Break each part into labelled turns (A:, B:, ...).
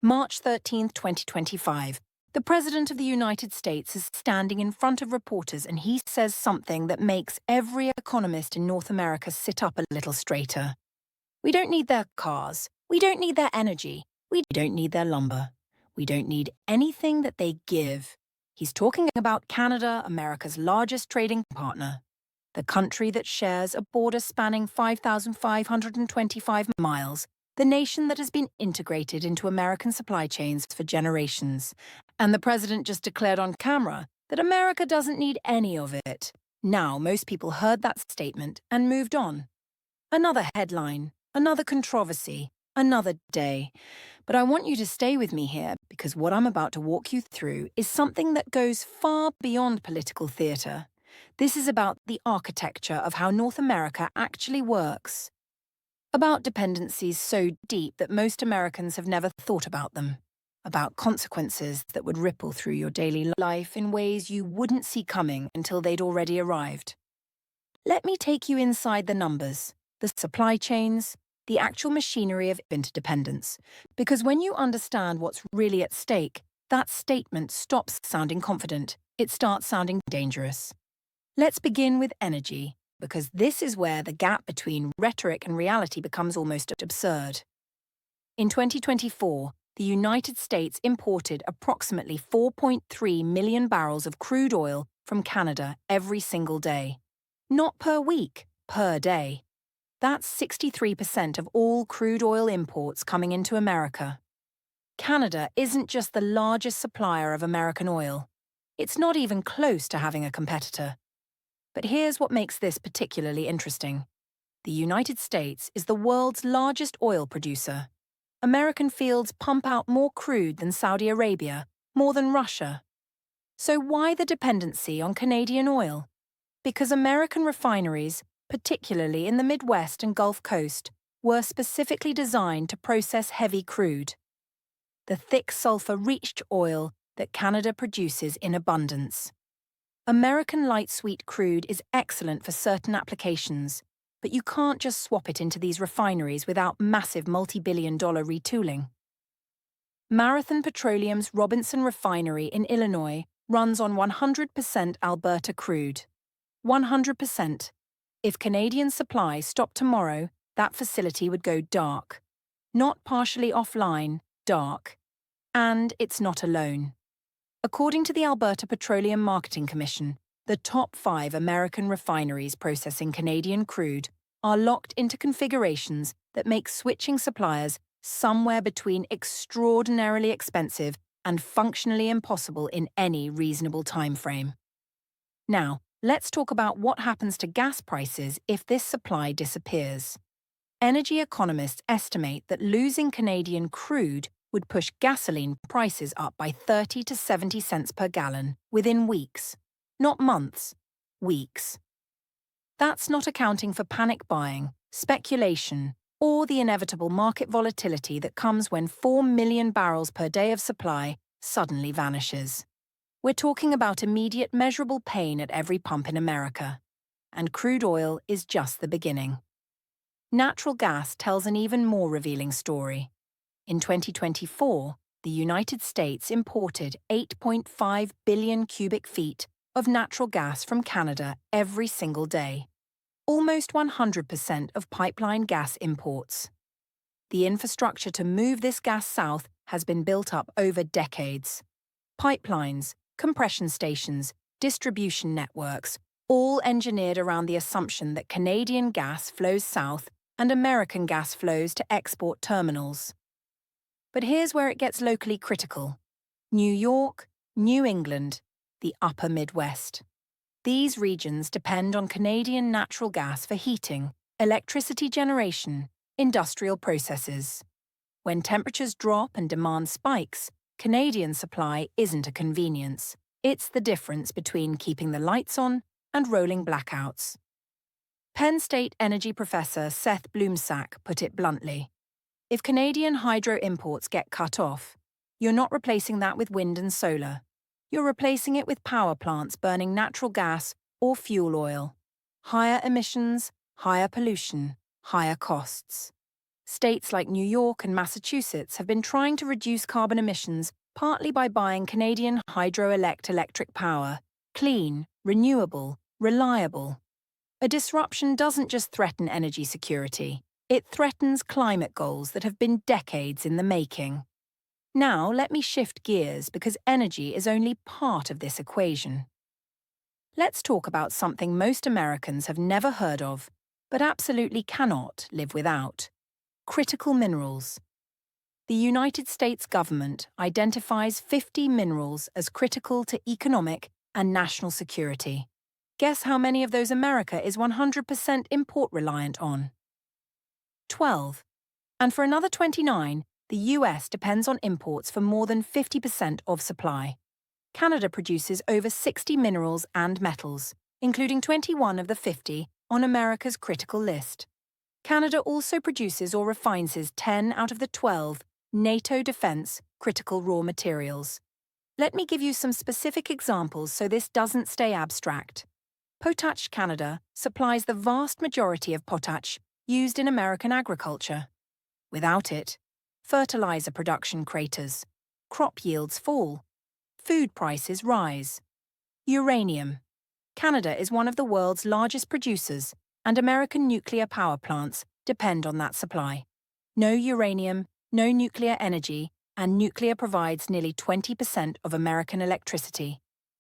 A: March 13th, 2025. The President of the United States is standing in front of reporters and he says something that makes every economist in North America sit up a little straighter. We don't need their cars. We don't need their energy. We don't need their lumber. We don't need anything that they give. He's talking about Canada, America's largest trading partner. The country that shares a border spanning 5,525 miles, the nation that has been integrated into American supply chains for generations. And the president just declared on camera that America doesn't need any of it. Now, most people heard that statement and moved on. Another headline, another controversy, another day. But I want you to stay with me here because what I'm about to walk you through is something that goes far beyond political theatre. This is about the architecture of how North America actually works. About dependencies so deep that most Americans have never thought about them. About consequences that would ripple through your daily life in ways you wouldn't see coming until they'd already arrived. Let me take you inside the numbers, the supply chains, the actual machinery of interdependence. Because when you understand what's really at stake, that statement stops sounding confident. It starts sounding dangerous. Let's begin with energy, because this is where the gap between rhetoric and reality becomes almost absurd. In 2024, the United States imported approximately 4.3 million barrels of crude oil from Canada every single day. Not per week, per day. That's 63% of all crude oil imports coming into America. Canada isn't just the largest supplier of American oil. It's not even close to having a competitor. But here's what makes this particularly interesting. The United States is the world's largest oil producer. American fields pump out more crude than Saudi Arabia, more than Russia. So why the dependency on Canadian oil? Because American refineries, particularly in the Midwest and Gulf Coast, were specifically designed to process heavy crude. The thick sulfur-rich oil that Canada produces in abundance. American light sweet crude is excellent for certain applications, but you can't just swap it into these refineries without massive multi-billion-dollar retooling. Marathon Petroleum's Robinson Refinery in Illinois runs on 100% Alberta crude. 100%. If Canadian supply stopped tomorrow, that facility would go dark. Not partially offline, dark. And it's not alone. According to the Alberta Petroleum Marketing Commission, the top 5 American refineries processing Canadian crude are locked into configurations that make switching suppliers somewhere between extraordinarily expensive and functionally impossible in any reasonable time frame. Now, let's talk about what happens to gas prices if this supply disappears. Energy economists estimate that losing Canadian crude would push gasoline prices up by 30 to 70 cents per gallon within weeks. Not months, weeks. That's not accounting for panic buying, speculation, or the inevitable market volatility that comes when 4 million barrels per day of supply suddenly vanishes. We're talking about immediate measurable pain at every pump in America. And crude oil is just the beginning. Natural gas tells an even more revealing story. In 2024, the United States imported 8.5 billion cubic feet of natural gas from Canada every single day. Almost 100% of pipeline gas imports. The infrastructure to move this gas south has been built up over decades. Pipelines, compression stations, distribution networks, all engineered around the assumption that Canadian gas flows south and American gas flows to export terminals. But here's where it gets locally critical. New York, New England, the upper Midwest. These regions depend on Canadian natural gas for heating, electricity generation, industrial processes. When temperatures drop and demand spikes, Canadian supply isn't a convenience. It's the difference between keeping the lights on and rolling blackouts. Penn State energy professor Seth Blumsack put it bluntly. If Canadian hydro imports get cut off, you're not replacing that with wind and solar. You're replacing it with power plants burning natural gas or fuel oil. Higher emissions, higher pollution, higher costs. States like New York and Massachusetts have been trying to reduce carbon emissions partly by buying Canadian hydroelectric power, clean, renewable, reliable. A disruption doesn't just threaten energy security, it threatens climate goals that have been decades in the making. Now let me shift gears because energy is only part of this equation. Let's talk about something most Americans have never heard of, but absolutely cannot live without: critical minerals. The United States government identifies 50 minerals as critical to economic and national security. Guess how many of those America is 100% import reliant on? 12. And for another 29, the US depends on imports for more than 50% of supply. Canada produces over 60 minerals and metals, including 21 of the 50 on America's critical list. Canada also produces or refines 10 out of the 12 NATO defense critical raw materials. Let me give you some specific examples so this doesn't stay abstract. Potash Canada supplies the vast majority of potash used in American agriculture. Without it, fertilizer production craters, crop yields fall, food prices rise. Uranium. Canada is one of the world's largest producers, and American nuclear power plants depend on that supply. No uranium, no nuclear energy, and nuclear provides nearly 20% of American electricity.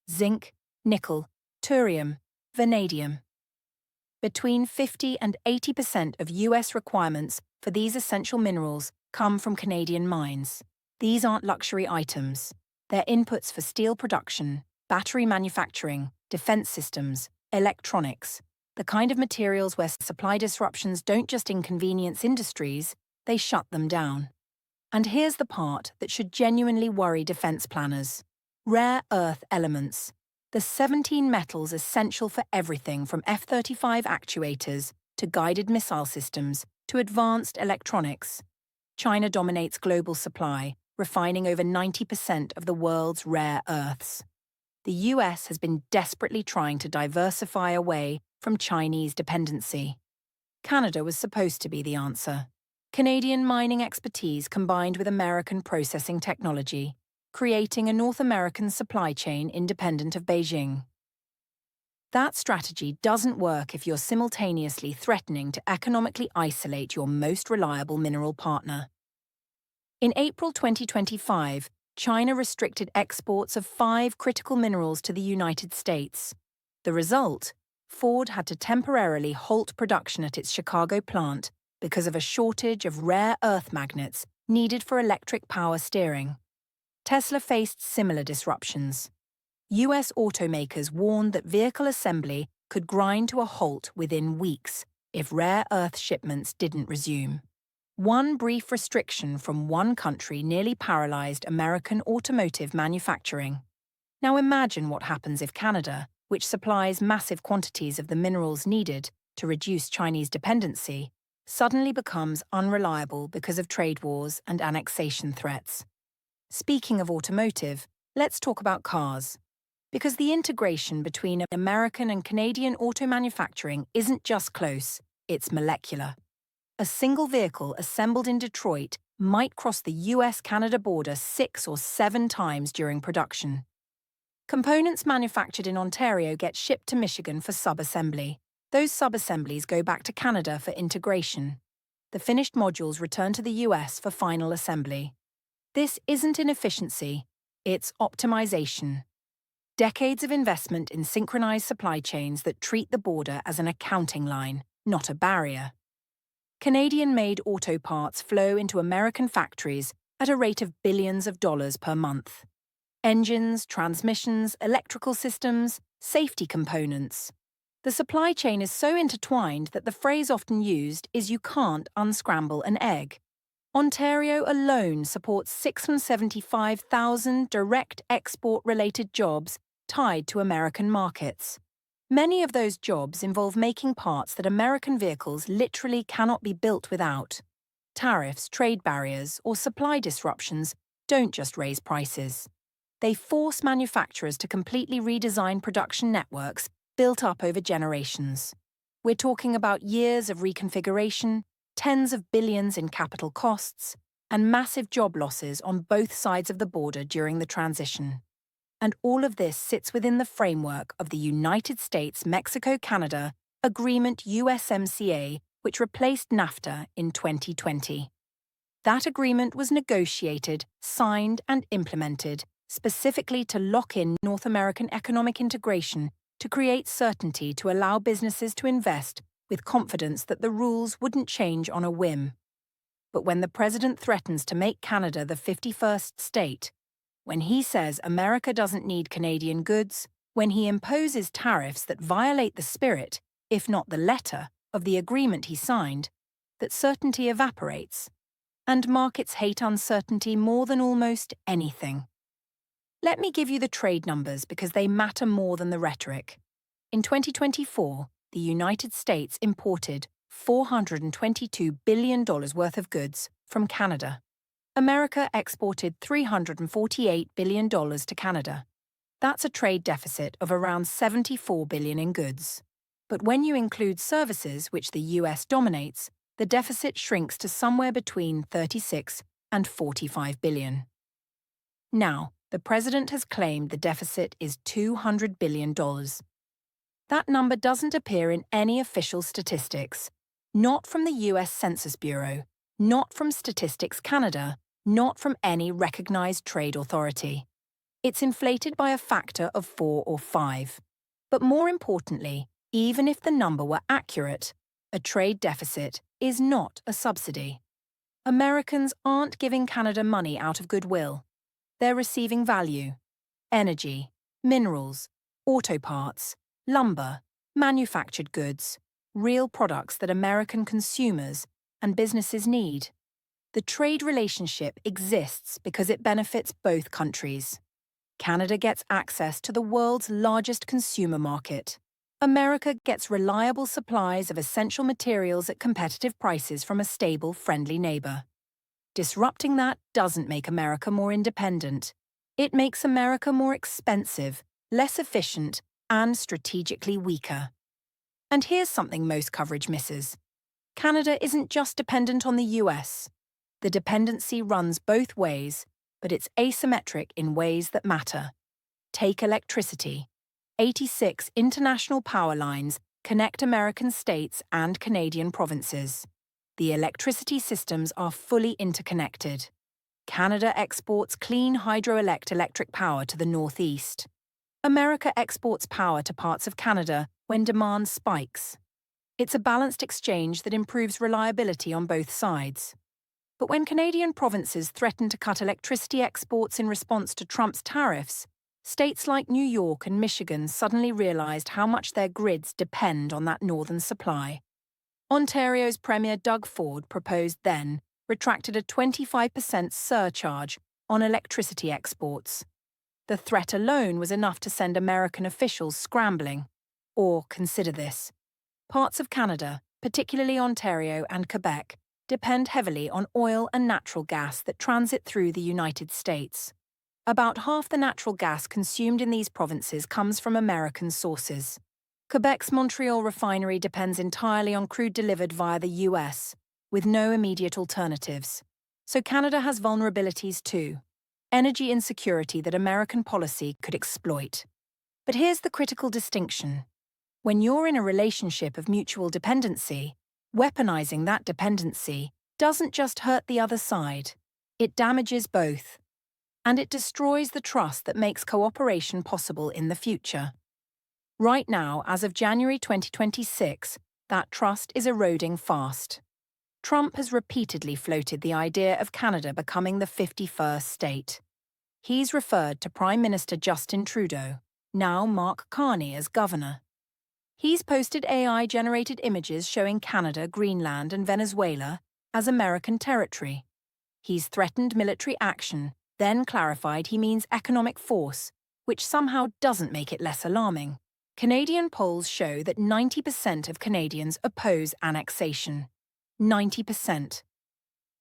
A: Zinc, nickel, thorium, vanadium. Between 50 and 80% of US requirements for these essential minerals come from Canadian mines. These aren't luxury items. They're inputs for steel production, battery manufacturing, defense systems, electronics, the kind of materials where supply disruptions don't just inconvenience industries, they shut them down. And here's the part that should genuinely worry defense planners: rare earth elements. The 17 metals essential for everything from F-35 actuators to guided missile systems to advanced electronics. China dominates global supply, refining over 90% of the world's rare earths. The US has been desperately trying to diversify away from Chinese dependency. Canada was supposed to be the answer. Canadian mining expertise combined with American processing technology, creating a North American supply chain independent of Beijing. That strategy doesn't work if you're simultaneously threatening to economically isolate your most reliable mineral partner. In April 2025, China restricted exports of 5 critical minerals to the United States. The result? Ford had to temporarily halt production at its Chicago plant because of a shortage of rare earth magnets needed for electric power steering. Tesla faced similar disruptions. US automakers warned that vehicle assembly could grind to a halt within weeks if rare earth shipments didn't resume. One brief restriction from one country nearly paralyzed American automotive manufacturing. Now imagine what happens if Canada, which supplies massive quantities of the minerals needed to reduce Chinese dependency, suddenly becomes unreliable because of trade wars and annexation threats. Speaking of automotive, let's talk about cars. Because the integration between American and Canadian auto manufacturing isn't just close, it's molecular. A single vehicle assembled in Detroit might cross the US-Canada border 6 or 7 times during production. Components manufactured in Ontario get shipped to Michigan for sub-assembly. Those sub-assemblies go back to Canada for integration. The finished modules return to the US for final assembly. This isn't inefficiency, it's optimization. Decades of investment in synchronized supply chains that treat the border as an accounting line, not a barrier. Canadian-made auto parts flow into American factories at a rate of billions of dollars per month. Engines, transmissions, electrical systems, safety components. The supply chain is so intertwined that the phrase often used is "you can't unscramble an egg." Ontario alone supports 675,000 direct export-related jobs tied to American markets. Many of those jobs involve making parts that American vehicles literally cannot be built without. Tariffs, trade barriers, or supply disruptions don't just raise prices. They force manufacturers to completely redesign production networks built up over generations. We're talking about years of reconfiguration, tens of billions in capital costs, and massive job losses on both sides of the border during the transition. And all of this sits within the framework of the United States-Mexico-Canada Agreement USMCA, which replaced NAFTA in 2020. That agreement was negotiated, signed, and implemented specifically to lock in North American economic integration to create certainty to allow businesses to invest with confidence that the rules wouldn't change on a whim. But when the president threatens to make Canada the 51st state, when he says America doesn't need Canadian goods, when he imposes tariffs that violate the spirit, if not the letter, of the agreement he signed, that certainty evaporates, and markets hate uncertainty more than almost anything. Let me give you the trade numbers because they matter more than the rhetoric. In 2024, the United States imported $422 billion worth of goods from Canada. America exported $348 billion to Canada. That's a trade deficit of around $74 billion in goods. But when you include services, which the US dominates, the deficit shrinks to somewhere between $36 and $45 billion. Now, the president has claimed the deficit is $200 billion. That number doesn't appear in any official statistics, not from the US Census Bureau, not from Statistics Canada, not from any recognized trade authority. It's inflated by a factor of 4 or 5. But more importantly, even if the number were accurate, a trade deficit is not a subsidy. Americans aren't giving Canada money out of goodwill. They're receiving value: energy, minerals, auto parts, lumber, manufactured goods, real products that American consumers and businesses need. The trade relationship exists because it benefits both countries. Canada gets access to the world's largest consumer market. America gets reliable supplies of essential materials at competitive prices from a stable, friendly neighbor. Disrupting that doesn't make America more independent. It makes America more expensive, less efficient, and strategically weaker. And here's something most coverage misses. Canada isn't just dependent on the US. The dependency runs both ways, but it's asymmetric in ways that matter. Take electricity. 86 international power lines connect American states and Canadian provinces. The electricity systems are fully interconnected. Canada exports clean hydroelectric power to the northeast. America exports power to parts of Canada when demand spikes. It's a balanced exchange that improves reliability on both sides. But when Canadian provinces threaten to cut electricity exports in response to Trump's tariffs, states like New York and Michigan suddenly realized how much their grids depend on that northern supply. Ontario's Premier Doug Ford proposed then retracted a 25% surcharge on electricity exports. The threat alone was enough to send American officials scrambling. Or consider this. Parts of Canada, particularly Ontario and Quebec, depend heavily on oil and natural gas that transit through the United States. About half the natural gas consumed in these provinces comes from American sources. Quebec's Montreal refinery depends entirely on crude delivered via the US, with no immediate alternatives. So Canada has vulnerabilities too. Energy insecurity that American policy could exploit. But here's the critical distinction. When you're in a relationship of mutual dependency, weaponizing that dependency doesn't just hurt the other side, it damages both. And it destroys the trust that makes cooperation possible in the future. Right now, as of January 2026, that trust is eroding fast. Trump has repeatedly floated the idea of Canada becoming the 51st state. He's referred to Prime Minister Justin Trudeau, now Mark Carney, as governor. He's posted AI-generated images showing Canada, Greenland, and Venezuela as American territory. He's threatened military action, then clarified he means economic force, which somehow doesn't make it less alarming. Canadian polls show that 90% of Canadians oppose annexation. 90%.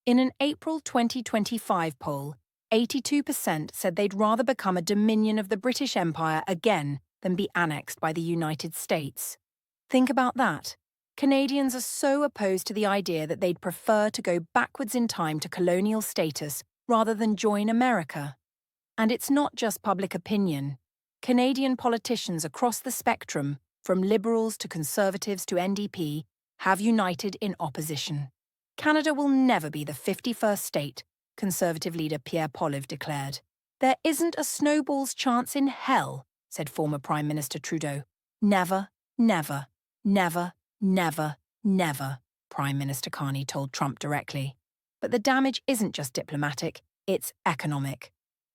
A: In an April 2025 poll, 82% said they'd rather become a dominion of the British Empire again than be annexed by the United States. Think about that. Canadians are so opposed to the idea that they'd prefer to go backwards in time to colonial status rather than join America. And it's not just public opinion. Canadian politicians across the spectrum, from Liberals to Conservatives to NDP, have united in opposition. Canada will never be the 51st state, Conservative leader Pierre Poilievre declared. There isn't a snowball's chance in hell, said former Prime Minister Trudeau. Never, never, never, never, never, Prime Minister Carney told Trump directly. But the damage isn't just diplomatic, it's economic.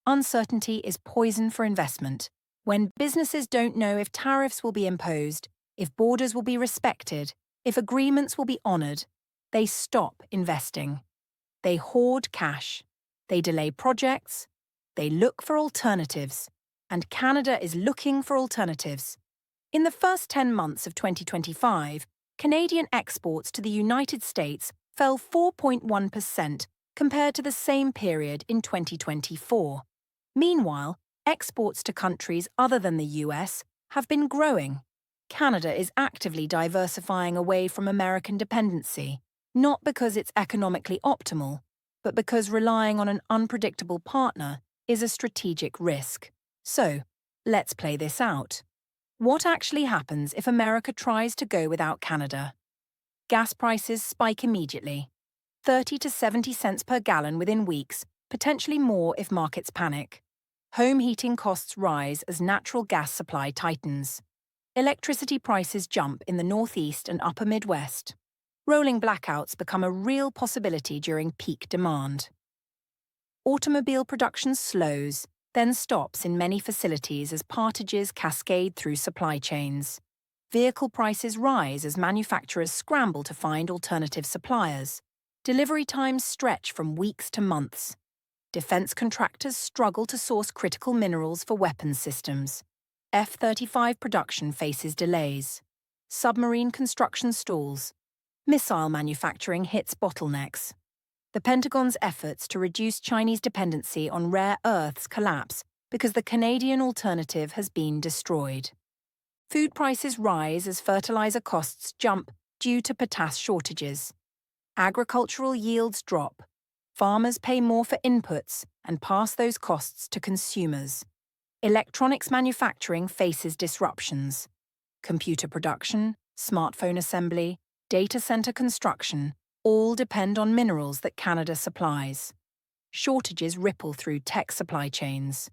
A: Uncertainty is poison for investment. When businesses don't know if tariffs will be imposed, if borders will be respected, if agreements will be honoured, they stop investing. They hoard cash. They delay projects. They look for alternatives. And Canada is looking for alternatives. In the first 10 months of 2025, Canadian exports to the United States fell 4.1% compared to the same period in 2024. Meanwhile, exports to countries other than the US have been growing. Canada is actively diversifying away from American dependency, not because it's economically optimal, but because relying on an unpredictable partner is a strategic risk. So, let's play this out. What actually happens if America tries to go without Canada? Gas prices spike immediately. 30 to 70 cents per gallon within weeks, potentially more if markets panic. Home heating costs rise as natural gas supply tightens. Electricity prices jump in the Northeast and Upper Midwest. Rolling blackouts become a real possibility during peak demand. Automobile production slows, then stops in many facilities as partages cascade through supply chains. Vehicle prices rise as manufacturers scramble to find alternative suppliers. Delivery times stretch from weeks to months. Defense contractors struggle to source critical minerals for weapons systems. F-35 production faces delays. Submarine construction stalls. Missile manufacturing hits bottlenecks. The Pentagon's efforts to reduce Chinese dependency on rare earths collapse because the Canadian alternative has been destroyed. Food prices rise as fertilizer costs jump due to potash shortages. Agricultural yields drop. Farmers pay more for inputs and pass those costs to consumers. Electronics manufacturing faces disruptions. Computer production, smartphone assembly, data center construction all depend on minerals that Canada supplies. Shortages ripple through tech supply chains.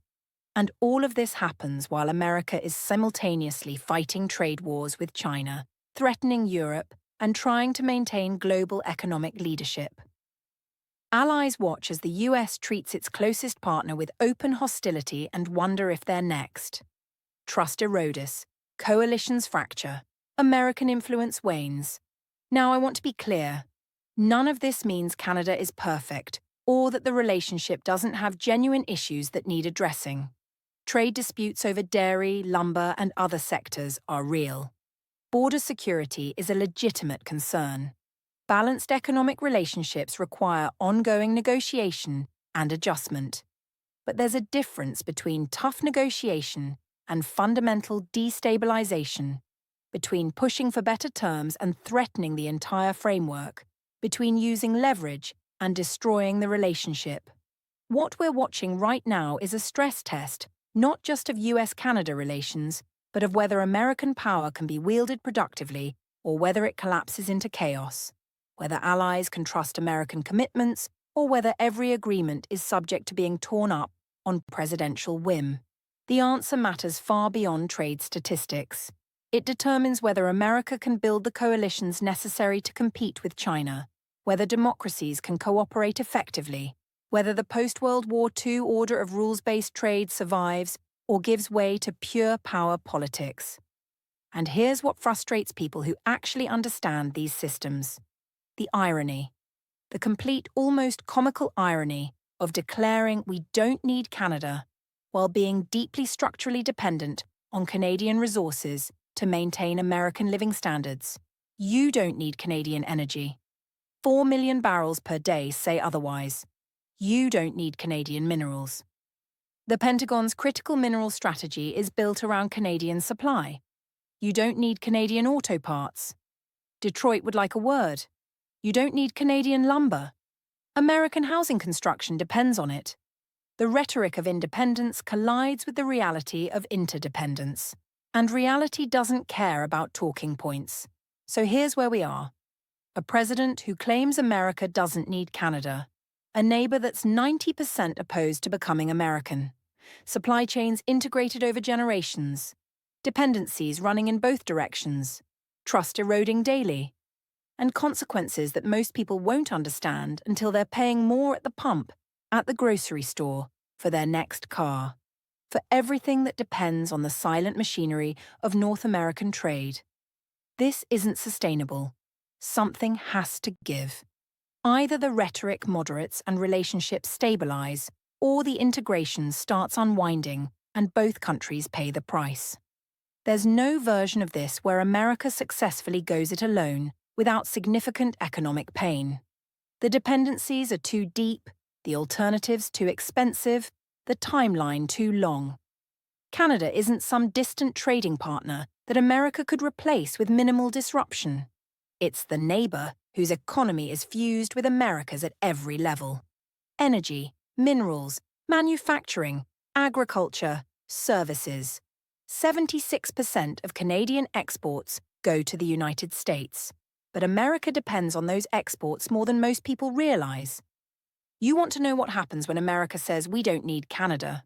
A: And all of this happens while America is simultaneously fighting trade wars with China, threatening Europe, and trying to maintain global economic leadership. Allies watch as the US treats its closest partner with open hostility and wonder if they're next. Trust erodes, coalitions fracture, American influence wanes. Now I want to be clear. None of this means Canada is perfect, or that the relationship doesn't have genuine issues that need addressing. Trade disputes over dairy, lumber, and other sectors are real. Border security is a legitimate concern. Balanced economic relationships require ongoing negotiation and adjustment. But there's a difference between tough negotiation and fundamental destabilization, between pushing for better terms and threatening the entire framework, between using leverage and destroying the relationship. What we're watching right now is a stress test, not just of US-Canada relations, but of whether American power can be wielded productively or whether it collapses into chaos, whether allies can trust American commitments or whether every agreement is subject to being torn up on presidential whim. The answer matters far beyond trade statistics. It determines whether America can build the coalitions necessary to compete with China, whether democracies can cooperate effectively, whether the post-World War II order of rules-based trade survives or gives way to pure power politics. And here's what frustrates people who actually understand these systems. The irony. The complete, almost comical irony of declaring we don't need Canada while being deeply structurally dependent on Canadian resources to maintain American living standards. You don't need Canadian energy. 4 million barrels per day say otherwise. You don't need Canadian minerals. The Pentagon's critical mineral strategy is built around Canadian supply. You don't need Canadian auto parts. Detroit would like a word. You don't need Canadian lumber. American housing construction depends on it. The rhetoric of independence collides with the reality of interdependence. And reality doesn't care about talking points. So here's where we are. A president who claims America doesn't need Canada. A neighbor that's 90% opposed to becoming American. Supply chains integrated over generations. Dependencies running in both directions. Trust eroding daily. And consequences that most people won't understand until they're paying more at the pump, at the grocery store, for their next car. For everything that depends on the silent machinery of North American trade. This isn't sustainable. Something has to give. Either the rhetoric moderates and relationships stabilize, or the integration starts unwinding and both countries pay the price. There's no version of this where America successfully goes it alone without significant economic pain. The dependencies are too deep, the alternatives too expensive, the timeline too long. Canada isn't some distant trading partner that America could replace with minimal disruption. It's the neighbor whose economy is fused with America's at every level. Energy, minerals, manufacturing, agriculture, services. 76% of Canadian exports go to the United States, but America depends on those exports more than most people realize. You want to know what happens when America says we don't need Canada?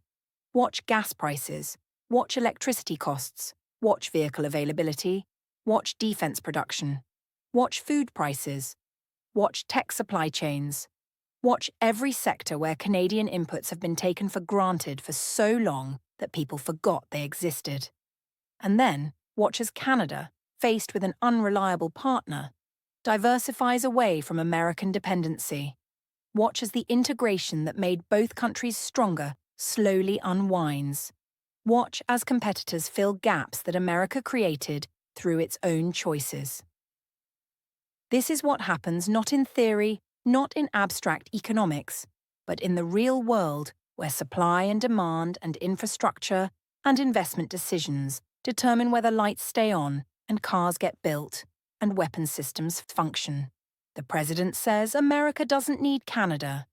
A: Watch gas prices, watch electricity costs, watch vehicle availability, watch defense production, watch food prices, watch tech supply chains, watch every sector where Canadian inputs have been taken for granted for so long that people forgot they existed. And then watch as Canada, faced with an unreliable partner, diversifies away from American dependency. Watch as the integration that made both countries stronger slowly unwinds. Watch as competitors fill gaps that America created through its own choices. This is what happens not in theory, not in abstract economics, but in the real world where supply and demand and infrastructure and investment decisions determine whether lights stay on and cars get built and weapon systems function. The president says America doesn't need Canada.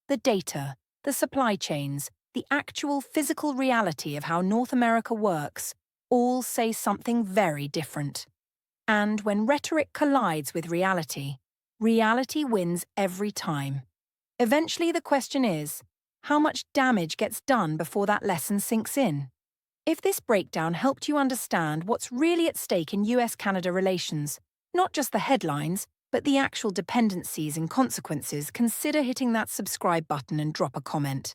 A: The data, the supply chains, the actual physical reality of how North America works all say something very different. And when rhetoric collides with reality, reality wins every time. Eventually the question is, how much damage gets done before that lesson sinks in? If this breakdown helped you understand what's really at stake in US-Canada relations, not just the headlines, but the actual dependencies and consequences, consider hitting that subscribe button and drop a comment.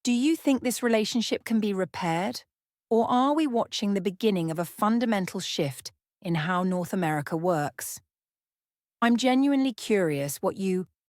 A: Do you think this relationship can be repaired? Or are we watching the beginning of a fundamental shift in how North America works? I'm genuinely curious what you